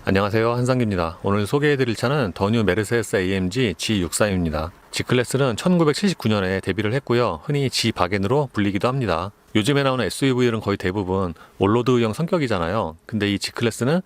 안녕하세요, 한상규입니다. 오늘 소개해드릴 차는 더뉴 메르세데스 AMG G63입니다. G클래스는 1979년에 데뷔를 했고요. 흔히 G바겐으로 불리기도 합니다. 요즘에 나오는 SUV들은 거의 대부분 올로드형 성격이잖아요. 근데 이 G클래스는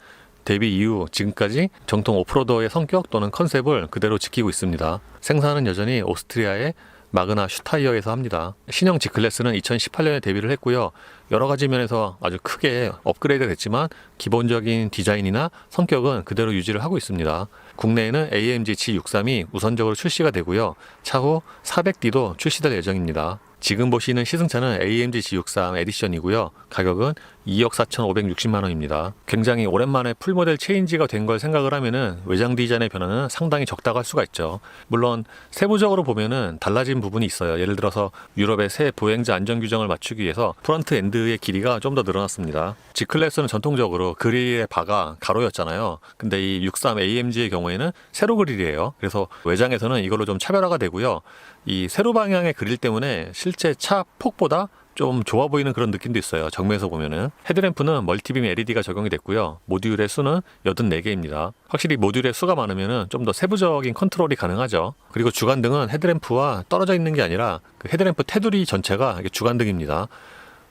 데뷔 이후 지금까지 정통 오프로더의 성격 또는 컨셉을 그대로 지키고 있습니다. 생산은 여전히 오스트리아의 마그나 슈타이어에서 합니다. 신형 G클래스는 2018년에 데뷔를 했고요. 여러 가지 면에서 아주 크게 업그레이드 됐지만 기본적인 디자인이나 성격은 그대로 유지를 하고 있습니다. 국내에는 AMG G63이 우선적으로 출시가 되고요. 차후 400D도 출시될 예정입니다. 지금 보시는 시승차는 AMG G63 에디션이고요. 가격은 2억 4,560만 원입니다. 굉장히 오랜만에 풀모델 체인지가 된 걸 생각을 하면은 외장 디자인의 변화는 상당히 적다고 할 수가 있죠. 물론 세부적으로 보면은 달라진 부분이 있어요. 예를 들어서 유럽의 새 보행자 안전 규정을 맞추기 위해서 프론트 엔드의 길이가 좀 더 늘어났습니다. G클래스는 전통적으로 그릴의 바가 가로였잖아요. 근데 이 63 AMG의 경우에는 세로 그릴이에요. 그래서 외장에서는 이걸로 좀 차별화가 되고요. 이 세로 방향의 그릴 때문에 실제 차 폭보다 좀 좋아 보이는 그런 느낌도 있어요. 정면에서 보면은. 헤드램프는 멀티빔 LED가 적용이 됐고요. 모듈의 수는 84개입니다. 확실히 모듈의 수가 많으면은 좀 더 세부적인 컨트롤이 가능하죠. 그리고 주간등은 헤드램프와 떨어져 있는 게 아니라 그 헤드램프 테두리 전체가 주간등입니다.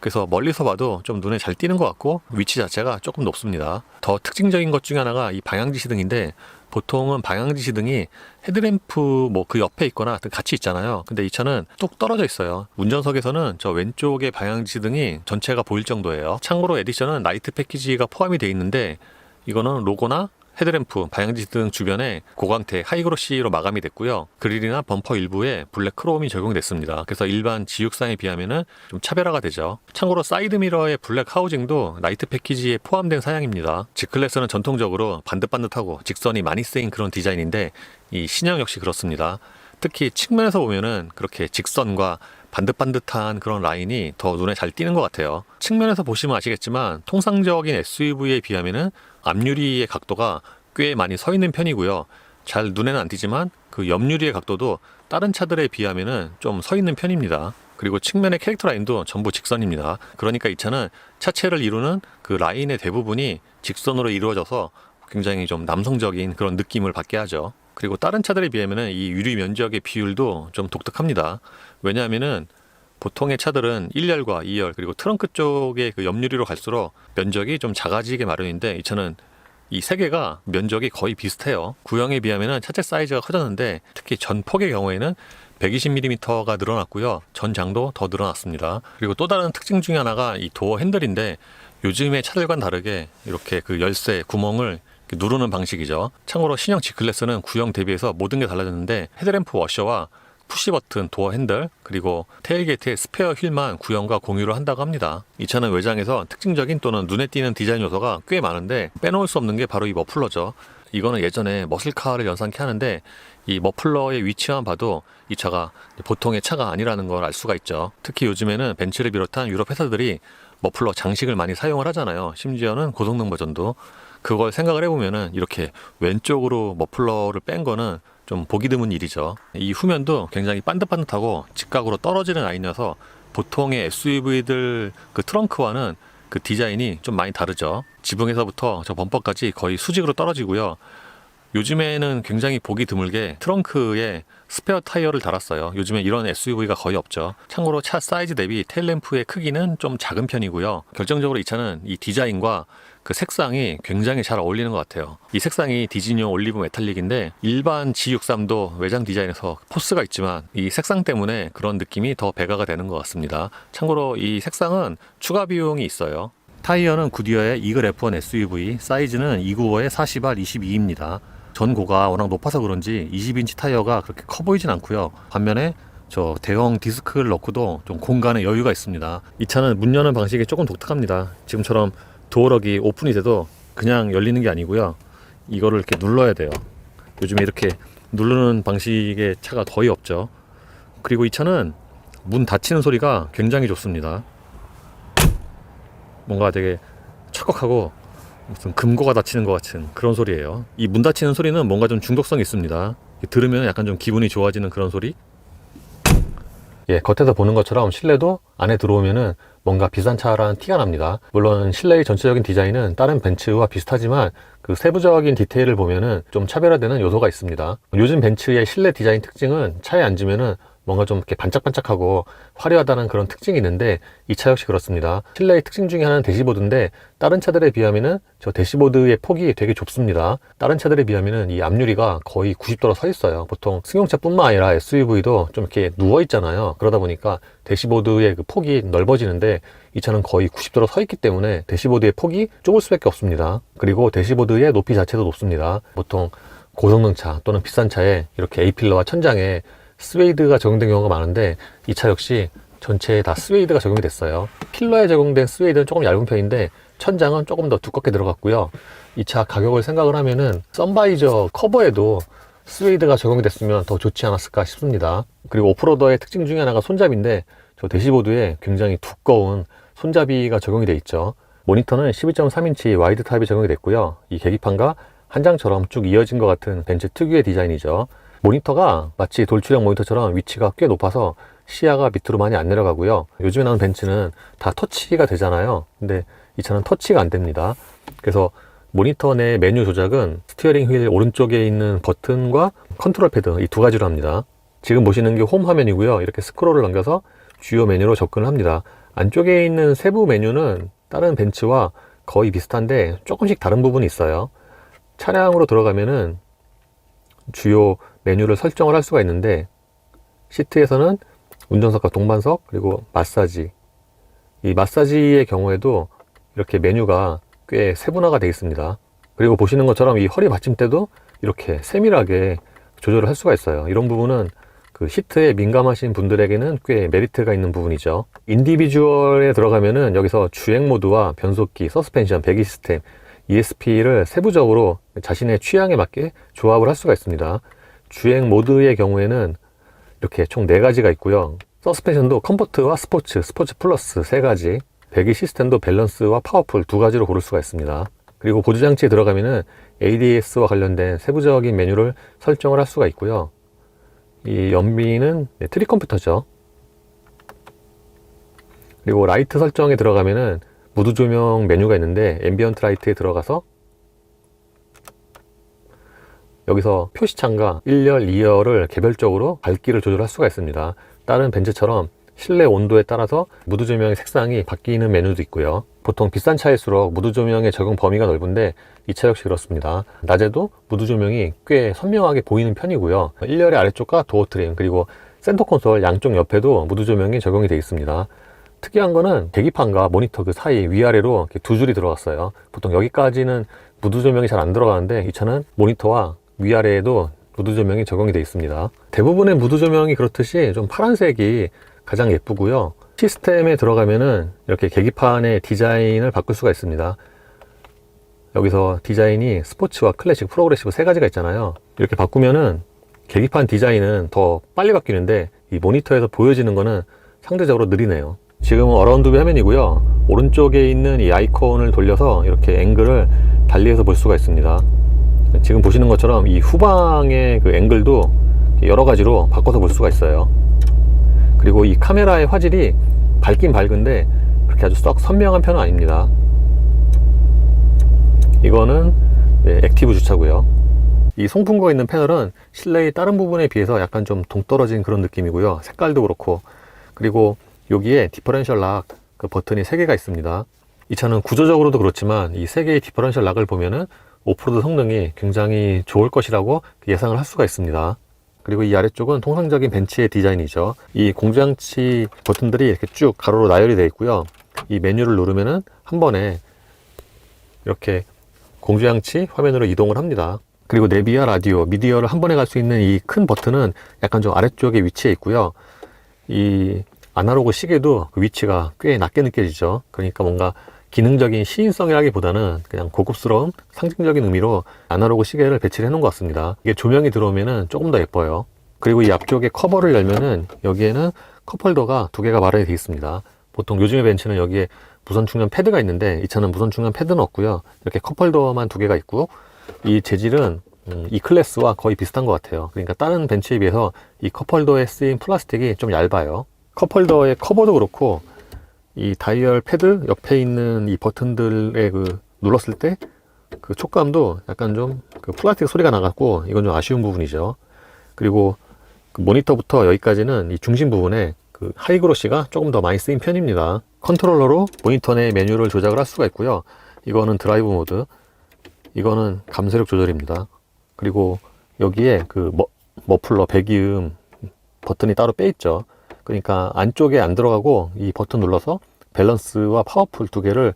그래서 멀리서 봐도 좀 눈에 잘 띄는 것 같고 위치 자체가 조금 높습니다. 더 특징적인 것 중에 하나가 이 방향지시등인데, 보통은 방향지시등이 헤드램프 뭐 그 옆에 있거나 같이 있잖아요. 근데 이 차는 뚝 떨어져 있어요. 운전석에서는 저 왼쪽에 방향지시등이 전체가 보일 정도예요. 참고로 에디션은 나이트 패키지가 포함이 되어 있는데, 이거는 로고나 헤드램프, 방향지시등 주변에 고광택 하이그로시로 마감이 됐고요. 그릴이나 범퍼 일부에 블랙 크롬이 적용됐습니다. 그래서 일반 G63에 비하면은 좀 차별화가 되죠. 참고로 사이드미러의 블랙 하우징도 나이트 패키지에 포함된 사양입니다. G클래스는 전통적으로 반듯반듯하고 직선이 많이 쓰인 그런 디자인인데, 이 신형 역시 그렇습니다. 특히 측면에서 보면은 그렇게 직선과 반듯반듯한 그런 라인이 더 눈에 잘 띄는 것 같아요. 측면에서 보시면 아시겠지만 통상적인 SUV에 비하면은 앞유리의 각도가 꽤 많이 서 있는 편이고요. 잘 눈에는 안 띄지만 그 옆유리의 각도도 다른 차들에 비하면은 좀 서 있는 편입니다. 그리고 측면의 캐릭터 라인도 전부 직선입니다. 그러니까 이 차는 차체를 이루는 그 라인의 대부분이 직선으로 이루어져서 굉장히 좀 남성적인 그런 느낌을 받게 하죠. 그리고 다른 차들에 비하면은 이 유리 면적의 비율도 좀 독특합니다. 왜냐하면은 보통의 차들은 1열과 2열 그리고 트렁크 쪽의 그 옆유리로 갈수록 면적이 좀 작아지게 마련인데, 이 차는 이 세 개가 면적이 거의 비슷해요. 구형에 비하면은 차체 사이즈가 커졌는데, 특히 전폭의 경우에는 120mm가 늘어났고요. 전장도 더 늘어났습니다. 그리고 또 다른 특징 중에 하나가 이 도어 핸들인데, 요즘의 차들과는 다르게 이렇게 그 열쇠 구멍을 누르는 방식이죠. 참고로 신형 G클래스는 구형 대비해서 모든 게 달라졌는데, 헤드램프 워셔와 푸시버튼, 도어 핸들, 그리고 테일게이트의 스페어 휠만 구형과 공유를 한다고 합니다. 이 차는 외장에서 특징적인 또는 눈에 띄는 디자인 요소가 꽤 많은데, 빼놓을 수 없는 게 바로 이 머플러죠. 이거는 예전에 머슬카를 연상케 하는데, 이 머플러의 위치만 봐도 이 차가 보통의 차가 아니라는 걸 알 수가 있죠. 특히 요즘에는 벤츠를 비롯한 유럽 회사들이 머플러 장식을 많이 사용을 하잖아요. 심지어는 고성능 버전도. 그걸 생각을 해보면은 이렇게 왼쪽으로 머플러를 뺀 거는 좀 보기 드문 일이죠. 이 후면도 굉장히 반듯반듯하고 직각으로 떨어지는 라인이어서 보통의 SUV들 그 트렁크와는 그 디자인이 좀 많이 다르죠. 지붕에서부터 저 범퍼까지 거의 수직으로 떨어지고요. 요즘에는 굉장히 보기 드물게 트렁크에 스페어 타이어를 달았어요. 요즘에 이런 SUV가 거의 없죠. 참고로 차 사이즈 대비 테일램프의 크기는 좀 작은 편이고요. 결정적으로 이 차는 이 디자인과 그 색상이 굉장히 잘 어울리는 것 같아요. 이 색상이 디즈니용 올리브 메탈릭인데, 일반 G63도 외장 디자인에서 포스가 있지만 이 색상 때문에 그런 느낌이 더 배가가 되는 것 같습니다. 참고로 이 색상은 추가 비용이 있어요. 타이어는 구디어의 이글 F1 SUV, 사이즈는 295에 40R 22입니다. 전고가 워낙 높아서 그런지 20인치 타이어가 그렇게 커 보이진 않고요. 반면에 저 대형 디스크를 넣고도 좀 공간에 여유가 있습니다. 이 차는 문 여는 방식이 조금 독특합니다. 지금처럼 도어럭이 오픈이 돼도 그냥 열리는 게 아니고요. 이거를 이렇게 눌러야 돼요. 요즘에 이렇게 누르는 방식의 차가 거의 없죠. 그리고 이 차는 문 닫히는 소리가 굉장히 좋습니다. 뭔가 되게 척박하고 무슨 금고가 닫히는 것 같은 그런 소리예요. 이 문 닫히는 소리는 뭔가 좀 중독성이 있습니다. 들으면 약간 좀 기분이 좋아지는 그런 소리. 예, 겉에서 보는 것처럼 실내도 안에 들어오면은 뭔가 비싼 차라는 티가 납니다. 물론 실내의 전체적인 디자인은 다른 벤츠와 비슷하지만 그 세부적인 디테일을 보면은 좀 차별화되는 요소가 있습니다. 요즘 벤츠의 실내 디자인 특징은 차에 앉으면은 뭔가 좀 이렇게 반짝반짝하고 화려하다는 그런 특징이 있는데 이 차 역시 그렇습니다. 실내의 특징 중에 하나는 대시보드인데 다른 차들에 비하면은 저 대시보드의 폭이 되게 좁습니다. 다른 차들에 비하면은 이 앞유리가 거의 90도로 서 있어요. 보통 승용차뿐만 아니라 SUV도 좀 이렇게 누워 있잖아요. 그러다 보니까 대시보드의 그 폭이 넓어지는데 이 차는 거의 90도로 서 있기 때문에 대시보드의 폭이 좁을 수밖에 없습니다. 그리고 대시보드의 높이 자체도 높습니다. 보통 고성능차 또는 비싼 차에 이렇게 A필러와 천장에 스웨이드가 적용된 경우가 많은데 이 차 역시 전체에 다 스웨이드가 적용이 됐어요. 필러에 적용된 스웨이드는 조금 얇은 편인데 천장은 조금 더 두껍게 들어갔고요. 이 차 가격을 생각을 하면은 선바이저 커버에도 스웨이드가 적용이 됐으면 더 좋지 않았을까 싶습니다. 그리고 오프로더의 특징 중에 하나가 손잡이인데 저 대시보드에 굉장히 두꺼운 손잡이가 적용이 되어 있죠. 모니터는 12.3인치 와이드 타입이 적용이 됐고요. 이 계기판과 한 장처럼 쭉 이어진 것 같은 벤츠 특유의 디자인이죠. 모니터가 마치 돌출형 모니터처럼 위치가 꽤 높아서 시야가 밑으로 많이 안 내려가고요. 요즘에 나오는 벤츠는 다 터치가 되잖아요. 근데 이 차는 터치가 안 됩니다. 그래서 모니터 내 메뉴 조작은 스티어링 휠 오른쪽에 있는 버튼과 컨트롤 패드 이 두 가지로 합니다. 지금 보시는 게 홈 화면이고요. 이렇게 스크롤을 넘겨서 주요 메뉴로 접근을 합니다. 안쪽에 있는 세부 메뉴는 다른 벤츠와 거의 비슷한데 조금씩 다른 부분이 있어요. 차량으로 들어가면은 주요 메뉴를 설정을 할 수가 있는데 시트에서는 운전석과 동반석 그리고 마사지, 이 마사지의 경우에도 이렇게 메뉴가 꽤 세분화가 되어 있습니다. 그리고 보시는 것처럼 이 허리 받침대도 이렇게 세밀하게 조절을 할 수가 있어요. 이런 부분은 그 시트에 민감하신 분들에게는 꽤 메리트가 있는 부분이죠. 인디비주얼에 들어가면은 여기서 주행 모드와 변속기, 서스펜션, 배기 시스템, ESP를 세부적으로 자신의 취향에 맞게 조합을 할 수가 있습니다. 주행 모드의 경우에는 이렇게 총 4가지가 있고요. 서스펜션도 컴포트와 스포츠, 스포츠 플러스 3가지, 배기 시스템도 밸런스와 파워풀 2가지로 고를 수가 있습니다. 그리고 보조장치에 들어가면은 ADS와 관련된 세부적인 메뉴를 설정을 할 수가 있고요. 이 연비는 트리 컴퓨터죠. 그리고 라이트 설정에 들어가면은 무드 조명 메뉴가 있는데 앰비언트 라이트에 들어가서 여기서 표시창과 1열, 2열을 개별적으로 밝기를 조절할 수가 있습니다. 다른 벤츠처럼 실내 온도에 따라서 무드 조명의 색상이 바뀌는 메뉴도 있고요. 보통 비싼 차일수록 무드 조명의 적용 범위가 넓은데 이 차 역시 그렇습니다. 낮에도 무드 조명이 꽤 선명하게 보이는 편이고요. 1열의 아래쪽과 도어 트림 그리고 센터 콘솔 양쪽 옆에도 무드 조명이 적용이 되어 있습니다. 특이한 거는 계기판과 모니터 그 사이 위아래로 이렇게 2줄이 들어갔어요. 보통 여기까지는 무드 조명이 잘 안 들어가는데 이 차는 모니터와 위아래에도 무드 조명이 적용이 되어 있습니다. 대부분의 무드 조명이 그렇듯이 좀 파란색이 가장 예쁘고요. 시스템에 들어가면은 이렇게 계기판의 디자인을 바꿀 수가 있습니다. 여기서 디자인이 스포츠와 클래식, 프로그레시브 3가지가 있잖아요. 이렇게 바꾸면은 계기판 디자인은 더 빨리 바뀌는데 이 모니터에서 보여지는 거는 상대적으로 느리네요. 지금은 어라운드 뷰 화면이고요. 오른쪽에 있는 이 아이콘을 돌려서 이렇게 앵글을 달리해서 볼 수가 있습니다. 지금 보시는 것처럼 이 후방의 그 앵글도 여러 가지로 바꿔서 볼 수가 있어요. 그리고 이 카메라의 화질이 밝긴 밝은데 그렇게 아주 썩 선명한 편은 아닙니다. 이거는 액티브 주차고요. 이 송풍구가 있는 패널은 실내의 다른 부분에 비해서 약간 좀 동떨어진 그런 느낌이고요. 색깔도 그렇고 그리고 여기에 디퍼런셜 락 그 버튼이 3개가 있습니다. 이 차는 구조적으로도 그렇지만 이 3개의 디퍼런셜 락을 보면은 오프로드 성능이 굉장히 좋을 것이라고 예상을 할 수가 있습니다. 그리고 이 아래쪽은 통상적인 벤츠의 디자인이죠. 이 공조장치 버튼들이 이렇게 쭉 가로로 나열이 되어 있고요. 이 메뉴를 누르면은 한 번에 이렇게 공조장치 화면으로 이동을 합니다. 그리고 내비와 라디오, 미디어를 한 번에 갈 수 있는 이 큰 버튼은 약간 좀 아래쪽에 위치해 있고요. 이 아날로그 시계도 그 위치가 꽤 낮게 느껴지죠. 그러니까 뭔가 기능적인 시인성이라기보다는 그냥 고급스러운 상징적인 의미로 아날로그 시계를 배치를 해놓은 것 같습니다. 이게 조명이 들어오면은 조금 더 예뻐요. 그리고 이 앞쪽에 커버를 열면은 여기에는 컵홀더가 2개가 마련이 되어 있습니다. 보통 요즘의 벤츠는 여기에 무선 충전 패드가 있는데 이 차는 무선 충전 패드는 없고요. 이렇게 컵홀더만 2개가 있고 이 재질은 이 클래스와 거의 비슷한 것 같아요. 그러니까 다른 벤츠에 비해서 이 컵홀더에 쓰인 플라스틱이 좀 얇아요. 컵홀더의 커버도 그렇고 이 다이얼 패드 옆에 있는 이 버튼들에 그 눌렀을 때 그 촉감도 약간 좀 그 플라스틱 소리가 나갖고 이건 좀 아쉬운 부분이죠. 그리고 그 모니터부터 여기까지는 이 중심 부분에 그 하이그로시가 조금 더 많이 쓰인 편입니다. 컨트롤러로 모니터 내 메뉴를 조작을 할 수가 있고요. 이거는 드라이브 모드, 이거는 감쇄력 조절입니다. 그리고 여기에 그 머플러 배기음 버튼이 따로 빼 있죠. 그러니까 안쪽에 안 들어가고 이 버튼 눌러서 밸런스와 파워풀 두 개를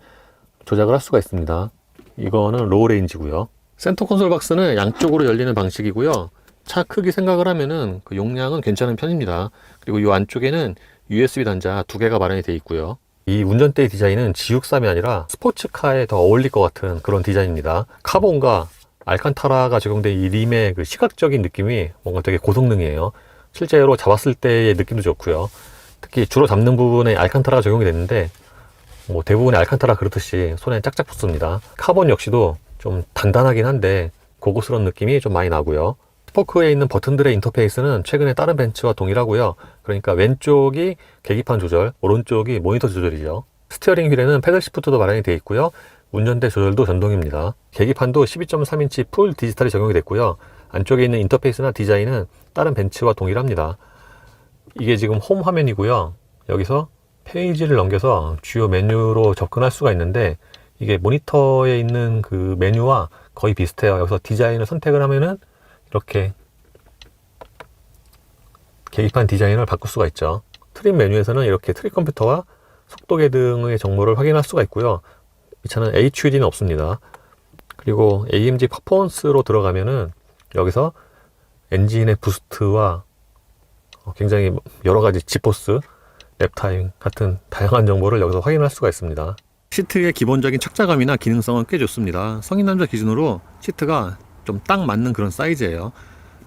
조작을 할 수가 있습니다. 이거는 로우 레인지고요. 센터 콘솔 박스는 양쪽으로 열리는 방식이고요. 차 크기 생각을 하면은 그 용량은 괜찮은 편입니다. 그리고 이 안쪽에는 USB 단자 두 개가 마련이 되어 있고요. 이 운전대의 디자인은 G63이 아니라 스포츠카에 더 어울릴 것 같은 그런 디자인입니다. 카본과 알칸타라가 적용된 이 림의 그 시각적인 느낌이 뭔가 되게 고성능이에요. 실제로 잡았을 때의 느낌도 좋고요. 특히 주로 잡는 부분에 알칸타라가 적용이 됐는데 뭐 대부분의 알칸타라 그렇듯이 손에 짝짝 붙습니다. 카본 역시도 좀 단단하긴 한데 고급스러운 느낌이 좀 많이 나고요. 스포크에 있는 버튼들의 인터페이스는 최근에 다른 벤츠와 동일하고요. 그러니까 왼쪽이 계기판 조절, 오른쪽이 모니터 조절이죠. 스티어링 휠에는 패들 시프트도 마련이 되어 있고요. 운전대 조절도 전동입니다. 계기판도 12.3인치 풀 디지털이 적용이 됐고요. 안쪽에 있는 인터페이스나 디자인은 다른 벤츠와 동일합니다. 이게 지금 홈 화면이고요. 여기서 페이지를 넘겨서 주요 메뉴로 접근할 수가 있는데 이게 모니터에 있는 그 메뉴와 거의 비슷해요. 여기서 디자인을 선택을 하면은 이렇게 계기판 디자인을 바꿀 수가 있죠. 트림 메뉴에서는 이렇게 트립 컴퓨터와 속도계 등의 정보를 확인할 수가 있고요. 이 차는 HUD는 없습니다. 그리고 AMG 퍼포먼스로 들어가면은 여기서 엔진의 부스트와 굉장히 여러 가지 지포스, 랩타임 같은 다양한 정보를 여기서 확인할 수가 있습니다. 시트의 기본적인 착자감이나 기능성은 꽤 좋습니다. 성인 남자 기준으로 시트가 좀 딱 맞는 그런 사이즈예요.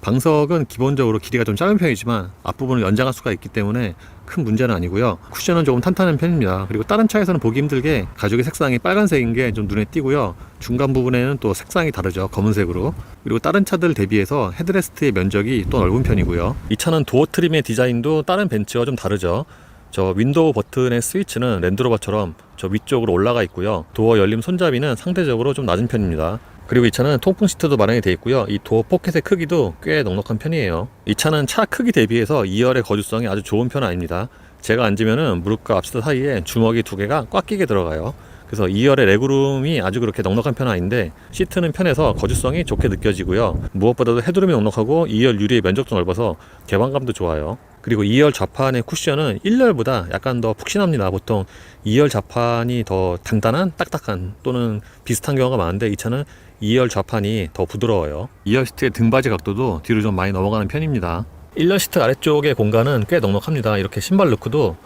방석은 기본적으로 길이가 좀 짧은 편이지만 앞부분을 연장할 수가 있기 때문에 큰 문제는 아니고요. 쿠션은 조금 탄탄한 편입니다. 그리고 다른 차에서는 보기 힘들게 가죽의 색상이 빨간색인 게 좀 눈에 띄고요. 중간 부분에는 또 색상이 다르죠. 검은색으로. 그리고 다른 차들 대비해서 헤드레스트의 면적이 또 넓은 편이고요. 이 차는 도어 트림의 디자인도 다른 벤츠와 좀 다르죠. 저 윈도우 버튼의 스위치는 랜드로버처럼 저 위쪽으로 올라가 있고요. 도어 열림 손잡이는 상대적으로 좀 낮은 편입니다. 그리고 이 차는 통풍 시트도 마련이 되어 있고요. 이 도어 포켓의 크기도 꽤 넉넉한 편이에요. 이 차는 차 크기 대비해서 2열의 거주성이 아주 좋은 편은 아닙니다. 제가 앉으면은 무릎과 앞시트 사이에 주먹이 두 개가 꽉 끼게 들어가요. 그래서 2열의 레그룸이 아주 그렇게 넉넉한 편은 아닌데 시트는 편해서 거주성이 좋게 느껴지고요. 무엇보다도 헤드룸이 넉넉하고 2열 유리의 면적도 넓어서 개방감도 좋아요. 그리고 2열 좌판의 쿠션은 1열보다 약간 더 푹신합니다. 보통 2열 좌판이 더 단단한 딱딱한 또는 비슷한 경우가 많은데 이 차는 2열 좌판이 더 부드러워요. 2열 시트의 등받이 각도도 뒤로 좀 많이 넘어가는 편입니다. 1열 시트 아래쪽의 공간은 꽤 넉넉합니다. 이렇게 신발 넣고도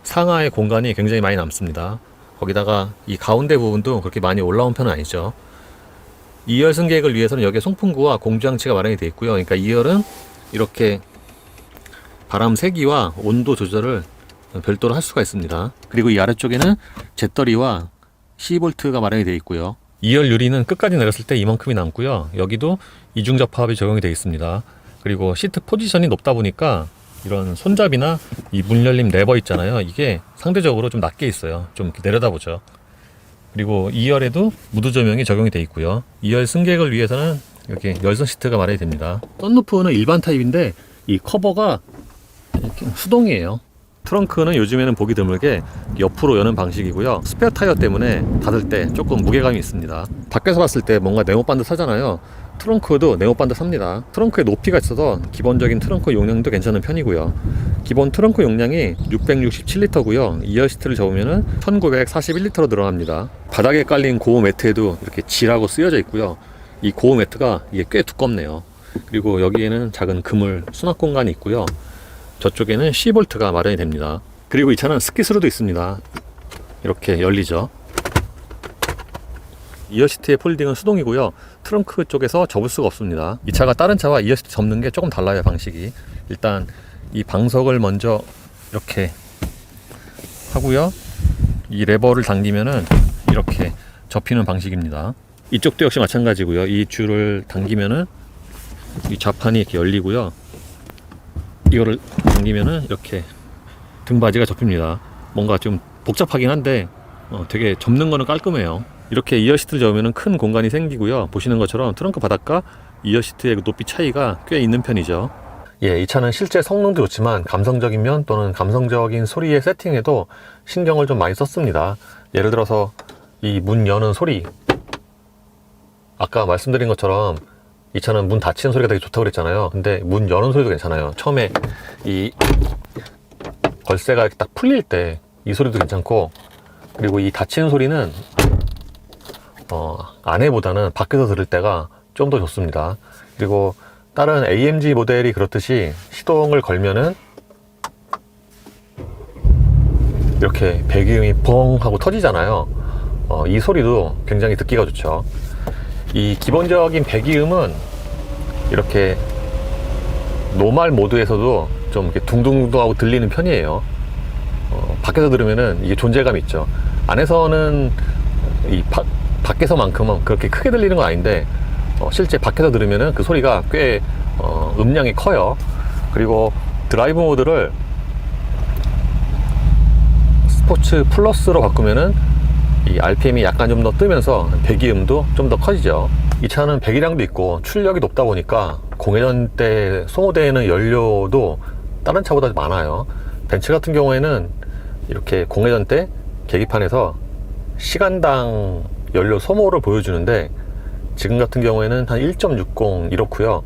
상하의 공간이 굉장히 많이 남습니다. 거기다가 이 가운데 부분도 그렇게 많이 올라온 편은 아니죠. 2열 승객을 위해서는 여기에 송풍구와 공조장치가 마련이 되어 있고요. 그러니까 2열은 이렇게 바람 세기와 온도 조절을 별도로 할 수가 있습니다. 그리고 이 아래쪽에는 잿더리와 C볼트가 마련이 되어 있고요. 2열 유리는 끝까지 내렸을 때 이만큼이 남고요. 여기도 이중접합이 적용이 되어 있습니다. 그리고 시트 포지션이 높다 보니까 이런 손잡이나 이 문 열림 레버 있잖아요. 이게 상대적으로 좀 낮게 있어요. 좀 이렇게 내려다보죠. 그리고 2열에도 무드 조명이 적용이 되어 있고요. 2열 승객을 위해서는 이렇게 열선 시트가 마련이 됩니다. 썬루프는 일반 타입인데 이 커버가 이렇게 수동이에요. 트렁크는 요즘에는 보기 드물게 옆으로 여는 방식이고요. 스페어 타이어 때문에 닫을 때 조금 무게감이 있습니다. 밖에서 봤을 때 뭔가 네모반드 사잖아요. 트렁크도 네모반드 삽니다. 트렁크에 높이가 있어서 기본적인 트렁크 용량도 괜찮은 편이고요. 기본 트렁크 용량이 667리터고요. 2열 시트를 접으면 1941리터로 들어갑니다. 바닥에 깔린 고무 매트에도 이렇게 G라고 쓰여져 있고요. 이 고무 매트가 이게 꽤 두껍네요. 그리고 여기에는 작은 그물 수납 공간이 있고요. 저쪽에는 C볼트가 마련이 됩니다. 그리고 이 차는 스키스루도 있습니다. 이렇게 열리죠. 2열 시트의 폴딩은 수동이고요. 트렁크 쪽에서 접을 수가 없습니다. 이 차가 다른 차와 2열 시트 접는 게 조금 달라요. 방식이. 일단 이 방석을 먼저 이렇게 하고요. 이 레버를 당기면은 이렇게 접히는 방식입니다. 이쪽도 역시 마찬가지고요. 이 줄을 당기면은 이 좌판이 이렇게 열리고요. 이거를 당기면은 이렇게 등받이가 접힙니다. 뭔가 좀 복잡하긴 한데 되게 접는 거는 깔끔해요. 이렇게 이어 시트를 접으면 큰 공간이 생기고요. 보시는 것처럼 트렁크 바닥과 이어 시트의 높이 차이가 꽤 있는 편이죠. 이 차는 실제 성능도 좋지만 감성적인 면 또는 감성적인 소리의 세팅에도 신경을 좀 많이 썼습니다. 예를 들어서 이 문 여는 소리, 아까 말씀드린 것처럼 이 차는 문 닫히는 소리가 되게 좋다고 그랬잖아요. 근데 문 여는 소리도 괜찮아요. 처음에 이 걸쇠가 이렇게 딱 풀릴 때 이 소리도 괜찮고, 그리고 이 닫히는 소리는 안에보다는 밖에서 들을 때가 좀 더 좋습니다. 그리고 다른 AMG 모델이 그렇듯이 시동을 걸면은 이렇게 배기음이 뻥 하고 터지잖아요. 이 소리도 굉장히 듣기가 좋죠. 이 기본적인 배기음은 이렇게 노멀 모드에서도 좀 이렇게 둥둥둥 하고 들리는 편이에요. 밖에서 들으면은 이게 존재감이 있죠. 안에서는 이 밖에서만큼은 그렇게 크게 들리는 건 아닌데, 실제 밖에서 들으면은 그 소리가 꽤 음량이 커요. 그리고 드라이브 모드를 스포츠 플러스로 바꾸면은 이 RPM이 약간 좀 더 뜨면서 배기음도 좀 더 커지죠. 이 차는 배기량도 있고 출력이 높다 보니까 공회전 때 소모되는 연료도 다른 차보다 많아요. 벤츠 같은 경우에는 이렇게 공회전 때 계기판에서 시간당 연료 소모를 보여주는데, 지금 같은 경우에는 한 1.60 이렇고요.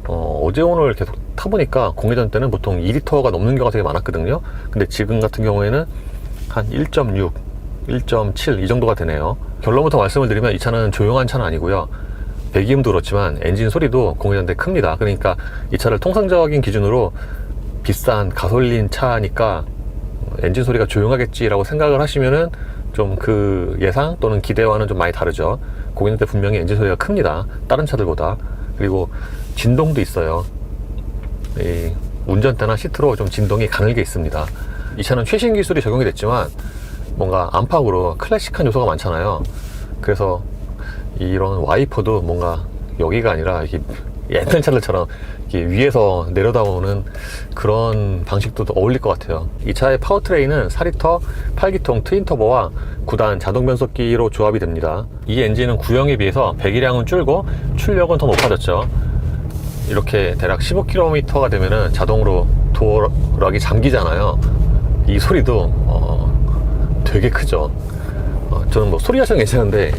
어제 오늘 계속 타보니까 공회전 때는 보통 2리터가 넘는 경우가 되게 많았거든요. 근데 지금 같은 경우에는 한 1.6, 1.7 이 정도가 되네요. 결론부터 말씀을 드리면 이 차는 조용한 차는 아니고요. 배기음도 그렇지만 엔진 소리도 공회전 때 큽니다. 그러니까 이 차를 통상적인 기준으로 비싼 가솔린 차니까 엔진 소리가 조용하겠지라고 생각을 하시면은 좀 그 예상 또는 기대와는 좀 많이 다르죠. 공회전 때 분명히 엔진 소리가 큽니다. 다른 차들보다. 그리고 진동도 있어요. 이 운전대나 시트로 좀 진동이 가늘게 있습니다. 이 차는 최신 기술이 적용이 됐지만 뭔가 안팎으로 클래식한 요소가 많잖아요. 그래서 이런 와이퍼도 뭔가 여기가 아니라 이렇게 옛날 차들처럼 이렇게 위에서 내려다보는 그런 방식도 더 어울릴 것 같아요. 이 차의 파워트레인은 4리터 8기통 트윈터보와 9단 자동 변속기로 조합이 됩니다. 이 엔진은 구형에 비해서 배기량은 줄고 출력은 더 높아졌죠. 이렇게 대략 15km가 되면은 자동으로 도어락이 잠기잖아요. 이 소리도 되게 크죠. 저는 뭐 소리 자체는 괜찮은데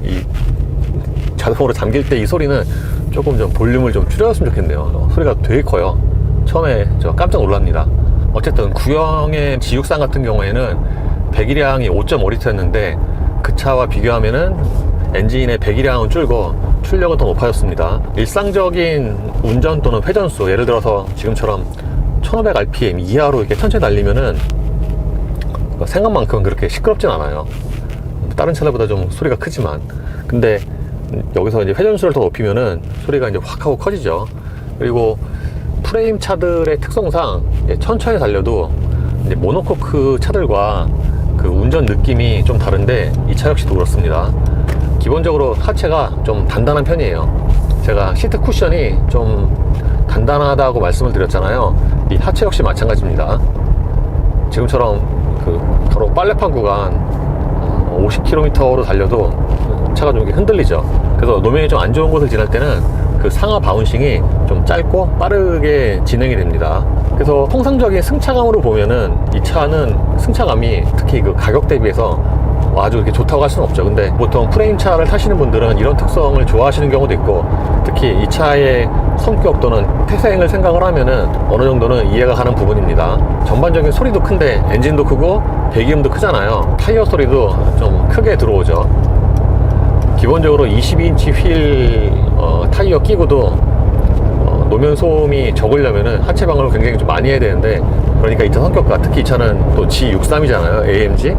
이 자동으로 잠길 때 이 소리는 조금 좀 볼륨을 좀 줄여줬으면 좋겠네요. 소리가 되게 커요. 처음에 저 깜짝 놀랍니다. 어쨌든 구형의 G63 같은 경우에는 배기량이 5.5리터였는데 그 차와 비교하면은 엔진의 배기량은 줄고 출력은 더 높아졌습니다. 일상적인 운전 또는 회전수, 예를 들어서 지금처럼 1500rpm 이하로 이렇게 천천히 달리면은 생각만큼 그렇게 시끄럽진 않아요. 다른 차들보다 좀 소리가 크지만. 근데 여기서 이제 회전수를 더 높이면은 소리가 이제 확 하고 커지죠. 그리고 프레임 차들의 특성상 천천히 달려도 이제 모노코크 차들과 그 운전 느낌이 좀 다른데 이 차 역시도 그렇습니다. 기본적으로 하체가 좀 단단한 편이에요. 제가 시트 쿠션이 좀 단단하다고 말씀을 드렸잖아요. 이 하체 역시 마찬가지입니다. 지금처럼 그 바로 빨래판 구간 50km로 달려도 차가 좀 이렇게 흔들리죠. 그래서 노면이 좀 안 좋은 곳을 지날 때는 그 상하 바운싱이 좀 짧고 빠르게 진행이 됩니다. 그래서 통상적인 승차감으로 보면은 이 차는 승차감이 특히 그 가격 대비해서 아주 이렇게 좋다고 할 수는 없죠. 근데 보통 프레임 차를 타시는 분들은 이런 특성을 좋아하시는 경우도 있고, 특히 이 차의 성격 또는 태생을 생각을 하면은 어느 정도는 이해가 가는 부분입니다. 전반적인 소리도 큰데 엔진도 크고 배기음도 크잖아요. 타이어 소리도 좀 크게 들어오죠. 기본적으로 22인치 휠 타이어 끼고도 노면 소음이 적으려면은 하체 방어를 굉장히 좀 많이 해야 되는데, 그러니까 이 차 성격과 특히 이 차는 또 G63이잖아요. AMG.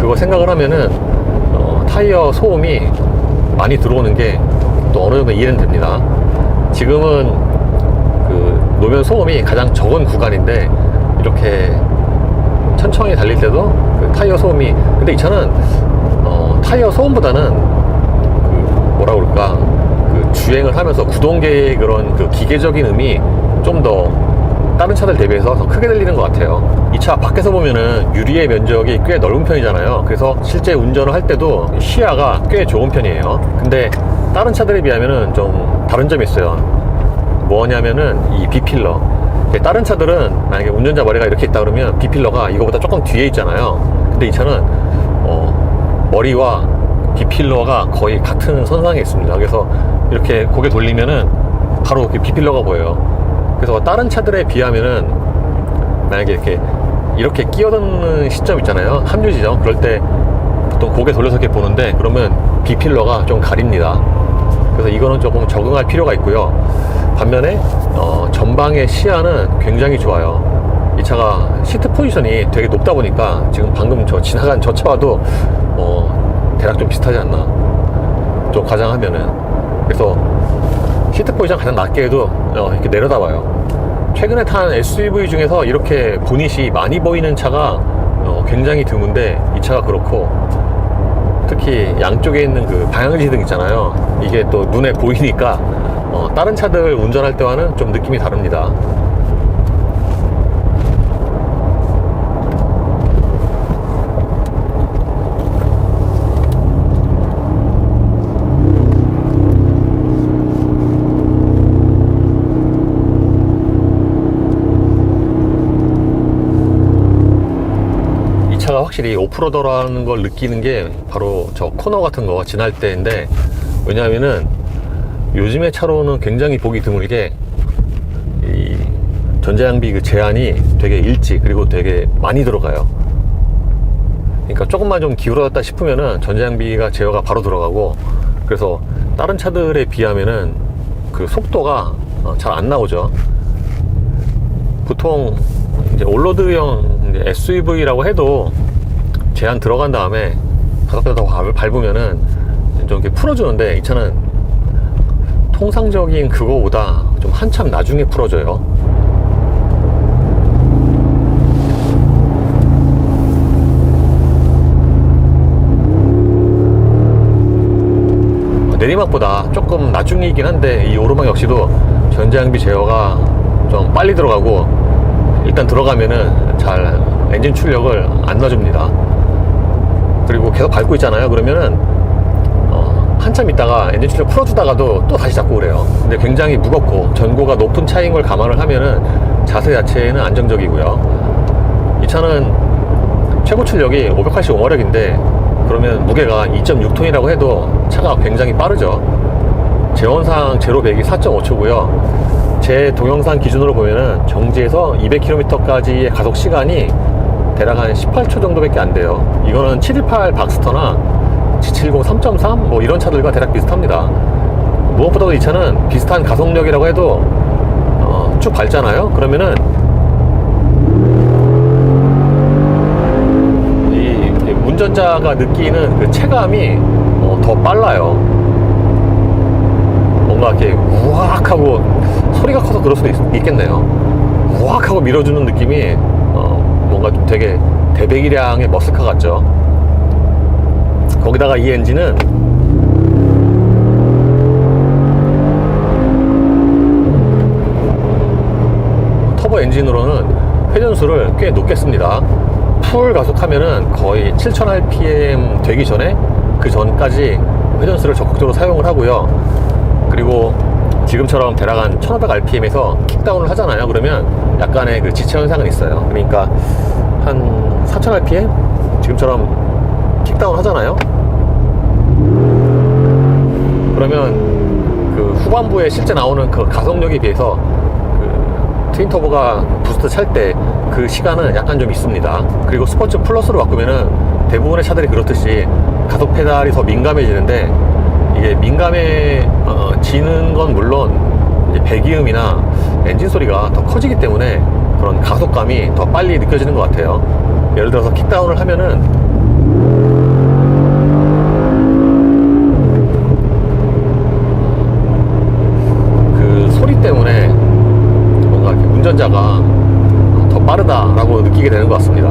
그거 생각을 하면은 타이어 소음이 많이 들어오는 게 또 어느 정도 이해는 됩니다. 지금은 그 노면 소음이 가장 적은 구간인데 이렇게 천천히 달릴 때도 그 타이어 소음이, 근데 이 차는 타이어 소음보다는 그 뭐라 그럴까, 그 주행을 하면서 구동계의 그런 그 기계적인 음이 좀 더 다른 차들 대비해서 더 크게 들리는 것 같아요. 이 차 밖에서 보면은 유리의 면적이 꽤 넓은 편이잖아요. 그래서 실제 운전을 할 때도 시야가 꽤 좋은 편이에요. 근데 다른 차들에 비하면은 좀 다른 점이 있어요. 뭐냐면은 이 B필러. 다른 차들은 만약에 운전자 머리가 이렇게 있다 그러면 B필러가 이거보다 조금 뒤에 있잖아요. 근데 이 차는 머리와 B필러가 거의 같은 선상에 있습니다. 그래서 이렇게 고개 돌리면은 바로 B필러가 보여요. 그래서 다른 차들에 비하면은 만약에 이렇게 끼어드는 시점 있잖아요. 합류 지점. 그럴 때 보통 고개 돌려서 이렇게 보는데 그러면 B필러가 좀 가립니다. 그래서 이거는 조금 적응할 필요가 있고요. 반면에 전방의 시야는 굉장히 좋아요. 이 차가 시트 포지션이 되게 높다 보니까 지금 방금 지나간 저 차와도 대략 좀 비슷하지 않나, 좀 과장하면은. 그래서 시트 포지션 가장 낮게 해도 이렇게 내려다봐요. 최근에 탄 SUV 중에서 이렇게 보닛이 많이 보이는 차가 굉장히 드문데 이 차가 그렇고, 특히 양쪽에 있는 그 방향지등 있잖아요. 이게 또 눈에 보이니까 다른 차들 운전할 때와는 좀 느낌이 다릅니다. 이 차가 확실히 오프로더라는 걸 느끼는 게 바로 저 코너 같은 거 지날 때인데, 왜냐하면은 요즘의 차로는 굉장히 보기 드물게 이 전자장비 그 제한이 되게 일찍, 그리고 되게 많이 들어가요. 그러니까 조금만 좀 기울어졌다 싶으면은 전자장비가 제어가 바로 들어가고, 그래서 다른 차들에 비하면은 그 속도가 잘 안 나오죠. 보통 이제 올로드형 SUV라고 해도 제한 들어간 다음에 바닥바닥 밟으면은 좀 이렇게 풀어주는데, 이 차는 통상적인 그거보다 좀 한참 나중에 풀어줘요. 내리막보다 조금 나중이긴 한데 이 오르막 역시도 전자장비 제어가 좀 빨리 들어가고, 일단 들어가면은 잘 엔진 출력을 안 놔줍니다. 그리고 계속 밟고 있잖아요. 그러면은 한참 있다가 엔진 출력 풀어주다가도 또 다시 잡고 그래요. 근데 굉장히 무겁고 전고가 높은 차인 걸 감안을 하면은 자세 자체는 안정적이고요. 이 차는 최고 출력이 585마력인데 그러면 무게가 2.6톤이라고 해도 차가 굉장히 빠르죠. 제원상 제로 100이 4.5초고요. 제 동영상 기준으로 보면은 정지에서 200km까지의 가속 시간이 대략 한 18초 정도밖에 안 돼요. 이거는 718 박스터나 G70 3.3 뭐 이런 차들과 대략 비슷합니다. 무엇보다도 이 차는 비슷한 가속력이라고 해도 쭉 밟잖아요. 그러면은 이 운전자가 느끼는 그 체감이 더 빨라요. 뭔가 이렇게 우악하고, 소리가 커서 그럴 수도 있겠네요. 우악하고 밀어주는 느낌이 뭔가 좀 되게 대배기량의 머슬카 같죠. 거기다가 이 엔진은 터보 엔진으로는 회전수를 꽤 높게 씁니다. 풀 가속하면은 거의 7000rpm 되기 전에, 그 전까지 회전수를 적극적으로 사용을 하고요. 그리고 지금처럼 대략 한 1500rpm에서 킥다운을 하잖아요. 그러면 약간의 그 지체 현상은 있어요. 그러니까 한 4000rpm? 지금처럼 킥다운 하잖아요. 그러면 그 후반부에 실제 나오는 그 가속력에 비해서 그 트윈터보가 부스트 찰 때 그 시간은 약간 좀 있습니다. 그리고 스포츠 플러스로 바꾸면은 대부분의 차들이 그렇듯이 가속 페달이 더 민감해지는데, 이게 민감해지는 건 물론 이제 배기음이나 엔진 소리가 더 커지기 때문에 그런 가속감이 더 빨리 느껴지는 것 같아요. 예를 들어서 킥다운을 하면은 그 소리 때문에 뭔가 이렇게 운전자가 더 빠르다라고 느끼게 되는 것 같습니다.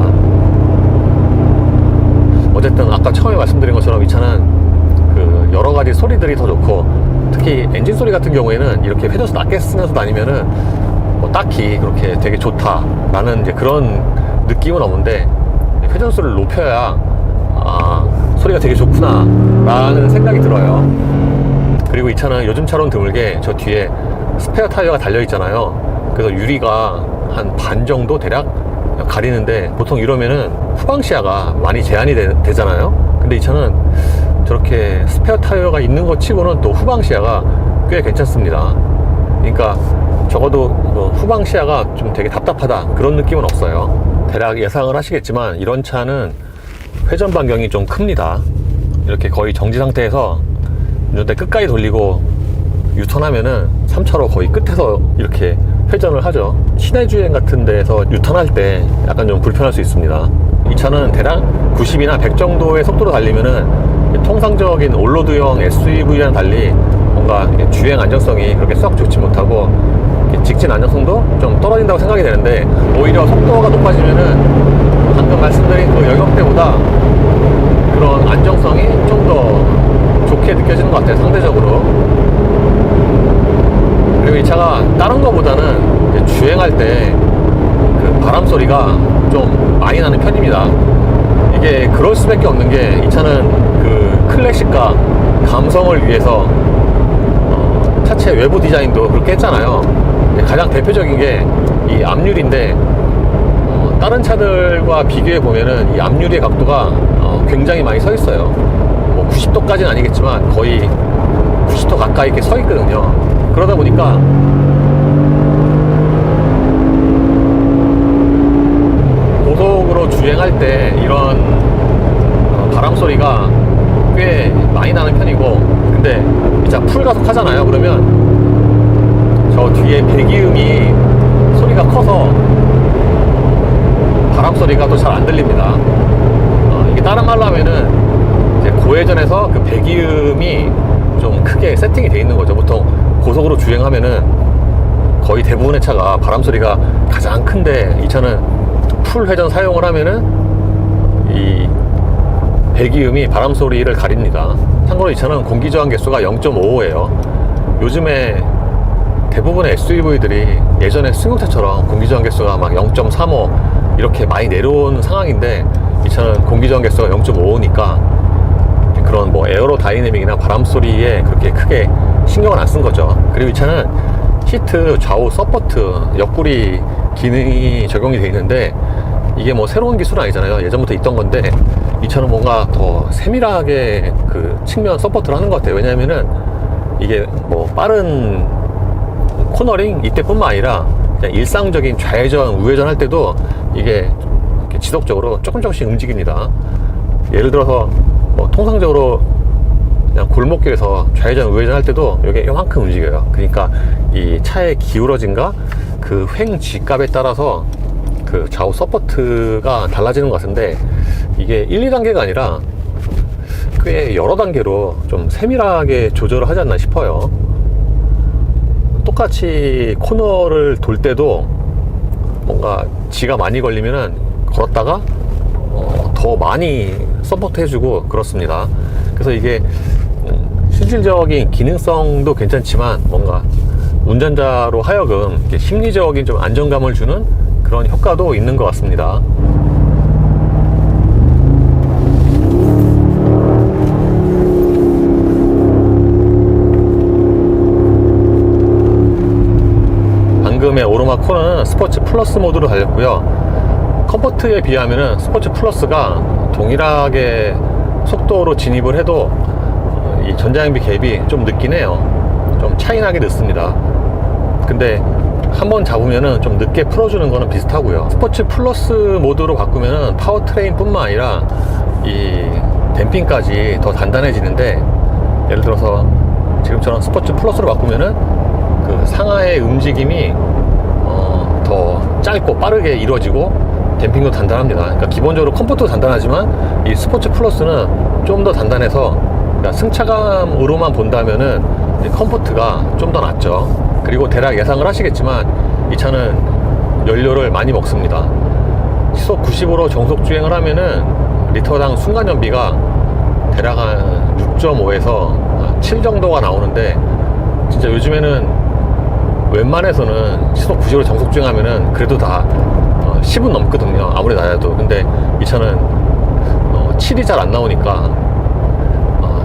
어쨌든 아까 처음에 말씀드린 것처럼 이 차는 그 여러 가지 소리들이 더 좋고, 특히 엔진 소리 같은 경우에는 이렇게 회전수 낮게 쓰면서 다니면은 뭐 딱히 그렇게 되게 좋다라는 이제 그런 느낌은 없는데, 회전수를 높여야 소리가 되게 좋구나 라는 생각이 들어요. 그리고 이 차는 요즘 차로는 드물게 저 뒤에 스페어 타이어가 달려 있잖아요. 그래서 유리가 한 반 정도 대략 가리는데, 보통 이러면은 후방 시야가 많이 제한이 되잖아요. 근데 이 차는 저렇게 스페어 타이어가 있는 것 치고는 또 후방 시야가 꽤 괜찮습니다. 그러니까 적어도 후방 시야가 좀 되게 답답하다 그런 느낌은 없어요. 대략 예상을 하시겠지만 이런 차는 회전 반경이 좀 큽니다. 이렇게 거의 정지 상태에서 운전대 끝까지 돌리고 유턴하면은 3차로 거의 끝에서 이렇게 회전을 하죠. 시내 주행 같은 데서 유턴할 때 약간 좀 불편할 수 있습니다. 이 차는 대략 90이나 100 정도의 속도로 달리면은 통상적인 올로드형 SUV랑 달리 뭔가 주행 안정성이 그렇게 썩 좋지 못하고 직진 안정성도 좀 떨어진다고 생각이 되는데, 오히려 속도가 높아지면은 방금 말씀드린 그 연령대보다 그런 안정성이 좀 더 좋게 느껴지는 것 같아요, 상대적으로. 그리고 이 차가 다른 거보다는 주행할 때 그 바람 소리가 좀 많이 나는 편입니다. 이게 그럴 수밖에 없는 게, 이 차는 그 클래식과 감성을 위해서 차체 외부 디자인도 그렇게 했잖아요. 가장 대표적인 게 이 앞유리인데, 다른 차들과 비교해 보면은 이 앞유리의 각도가 굉장히 많이 서 있어요. 뭐 90도까지는 아니겠지만 거의 90도 가까이 이렇게 서 있거든요. 그러다 보니까 고속으로 주행할 때 이런 바람 소리가 꽤 많이 나는 편이고, 근데 진짜 풀 가속 하잖아요. 그러면 저 뒤에 배기음이 소리가 커서 바람 소리가 또 잘 안 들립니다. 이게 다른 말로 하면은 이제 고회전에서 그 배기음이 좀 크게 세팅이 돼 있는 거죠. 보통 고속으로 주행하면은 거의 대부분의 차가 바람 소리가 가장 큰데, 이 차는 풀 회전 사용을 하면은 이 배기음이 바람 소리를 가립니다. 참고로 이 차는 공기 저항 개수가 0.55예요. 요즘에 대부분의 SUV들이 예전에 승용차처럼 공기 저항 개수가 막 0.35 이렇게 많이 내려온 상황인데, 이 차는 공기 저항 개수가 0.55니까 그런 뭐 에어로 다이내믹이나 바람 소리에 그렇게 크게 신경을 안 쓴 거죠. 그리고 이 차는 시트 좌우 서포트 옆구리 기능이 적용이 되어 있는데, 이게 뭐 새로운 기술은 아니잖아요. 예전부터 있던 건데, 이 차는 뭔가 더 세밀하게 그 측면 서포트를 하는 것 같아요. 왜냐면은 이게 뭐 빠른 코너링 이때뿐만 아니라 그냥 일상적인 좌회전 우회전 할 때도 이게 이렇게 지속적으로 조금씩 움직입니다. 예를 들어서 뭐 통상적으로 그냥 골목길에서 좌회전 우회전 할 때도 이게 이만큼 움직여요. 그러니까 이 차의 기울어짐과 그 횡쥐값에 따라서 그 좌우 서포트가 달라지는 것 같은데, 이게 1, 2단계가 아니라 꽤 여러 단계로 좀 세밀하게 조절을 하지 않나 싶어요. 똑같이 코너를 돌 때도 뭔가 지가 많이 걸리면은 걸었다가 더 많이 서포트 해주고 그렇습니다. 그래서 이게 실질적인 기능성도 괜찮지만 뭔가 운전자로 하여금 이렇게 심리적인 좀 안정감을 주는 그런 효과도 있는 것 같습니다. 방금의 오르막 코너는 스포츠 플러스 모드로 달렸고요. 컴포트에 비하면 스포츠 플러스가 동일하게 속도로 진입을 해도 이 전자장비 갭이 좀 늦긴 해요. 좀 차이나게 늦습니다. 근데 한번 잡으면은 좀 늦게 풀어주는 거는 비슷하고요. 스포츠 플러스 모드로 바꾸면은 파워트레인 뿐만 아니라 이 댐핑까지 더 단단해지는데, 예를 들어서 지금처럼 스포츠 플러스로 바꾸면은 그 상하의 움직임이 더 짧고 빠르게 이루어지고 댐핑도 단단합니다. 그러니까 기본적으로 컴포트도 단단하지만 이 스포츠 플러스는 좀 더 단단해서, 그러니까 승차감으로만 본다면은 컴포트가 좀 더 낫죠. 그리고 대략 예상을 하시겠지만 이 차는 연료를 많이 먹습니다. 시속 90으로 정속 주행을 하면은 리터당 순간 연비가 대략 한 6.5에서 7 정도가 나오는데, 진짜 요즘에는 웬만해서는 시속 90으로 정속 주행하면은 그래도 다 10은 넘거든요. 아무리 낮아도. 근데 이 차는 7이 잘 안 나오니까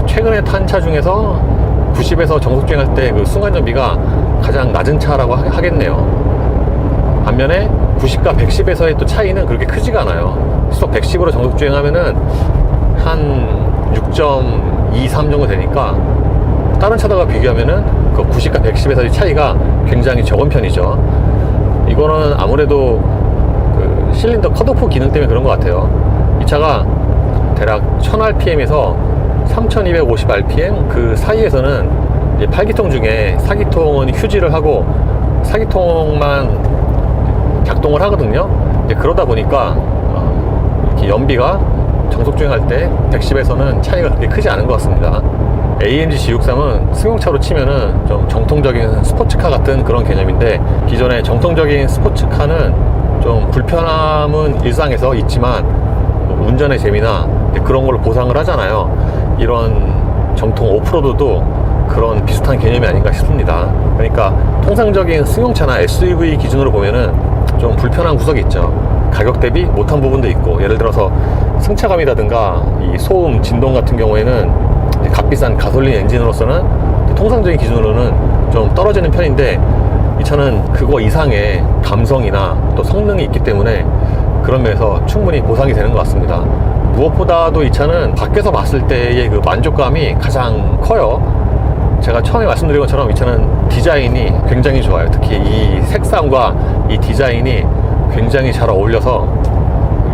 최근에 탄 차 중에서 90에서 정속 주행할 때 그 순간 정비가 가장 낮은 차라고 하겠네요. 반면에 90과 110에서의 또 차이는 그렇게 크지가 않아요. 시속 110으로 정속 주행하면은 한 6.23 정도 되니까 다른 차들과 비교하면은 그 90과 110에서의 차이가 굉장히 적은 편이죠. 이거는 아무래도 그 실린더 컷오프 기능 때문에 그런 것 같아요. 이 차가 대략 1000rpm에서 3250rpm 그 사이에서는 8기통 중에 4기통은 휴지를 하고 4기통만 작동을 하거든요. 그러다 보니까 이렇게 연비가 정속 주행할 때 110에서는 차이가 그렇게 크지 않은 것 같습니다. AMG G63은 승용차로 치면은 좀 정통적인 스포츠카 같은 그런 개념인데, 기존의 정통적인 스포츠카는 좀 불편함은 일상에서 있지만 운전의 재미나 그런 걸로 보상을 하잖아요. 이런 정통 오프로드도 그런 비슷한 개념이 아닌가 싶습니다. 그러니까 통상적인 승용차나 SUV 기준으로 보면은 좀 불편한 구석이 있죠. 가격 대비 못한 부분도 있고, 예를 들어서 승차감이라든가 이 소음, 진동 같은 경우에는 값비싼 가솔린 엔진으로서는 통상적인 기준으로는 좀 떨어지는 편인데, 이 차는 그거 이상의 감성이나 또 성능이 있기 때문에 그런 면에서 충분히 보상이 되는 것 같습니다. 무엇보다도 이 차는 밖에서 봤을 때의 그 만족감이 가장 커요. 제가 처음에 말씀드린 것처럼 이 차는 디자인이 굉장히 좋아요. 특히 이 색상과 이 디자인이 굉장히 잘 어울려서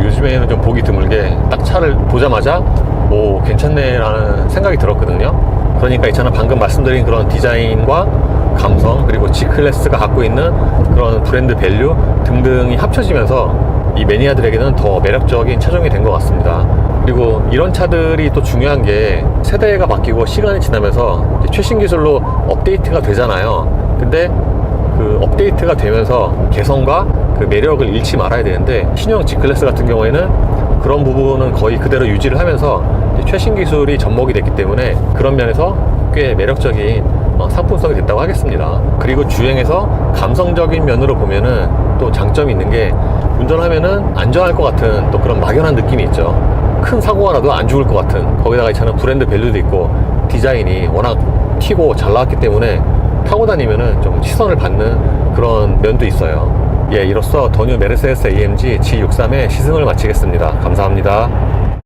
요즘에는 좀 보기 드물게 딱 차를 보자마자 오, 괜찮네 라는 생각이 들었거든요. 그러니까 이 차는 방금 말씀드린 그런 디자인과 감성, 그리고 G클래스가 갖고 있는 그런 브랜드 밸류 등등이 합쳐지면서 이 매니아들에게는 더 매력적인 차종이 된 것 같습니다. 그리고 이런 차들이 또 중요한 게 세대가 바뀌고 시간이 지나면서 최신 기술로 업데이트가 되잖아요. 근데 그 업데이트가 되면서 개성과 그 매력을 잃지 말아야 되는데, 신형 G클래스 같은 경우에는 그런 부분은 거의 그대로 유지를 하면서 최신 기술이 접목이 됐기 때문에 그런 면에서 꽤 매력적인 상품성이 됐다고 하겠습니다. 그리고 주행에서 감성적인 면으로 보면은 또 장점이 있는 게, 운전하면은 안전할 것 같은 또 그런 막연한 느낌이 있죠. 큰 사고가 나도 안 죽을 것 같은, 거기다가 이 차는 브랜드 밸류도 있고 디자인이 워낙 튀고 잘 나왔기 때문에 타고 다니면은 좀 시선을 받는 그런 면도 있어요. 예, 이로써 더뉴 메르세데스 AMG G63의 시승을 마치겠습니다. 감사합니다.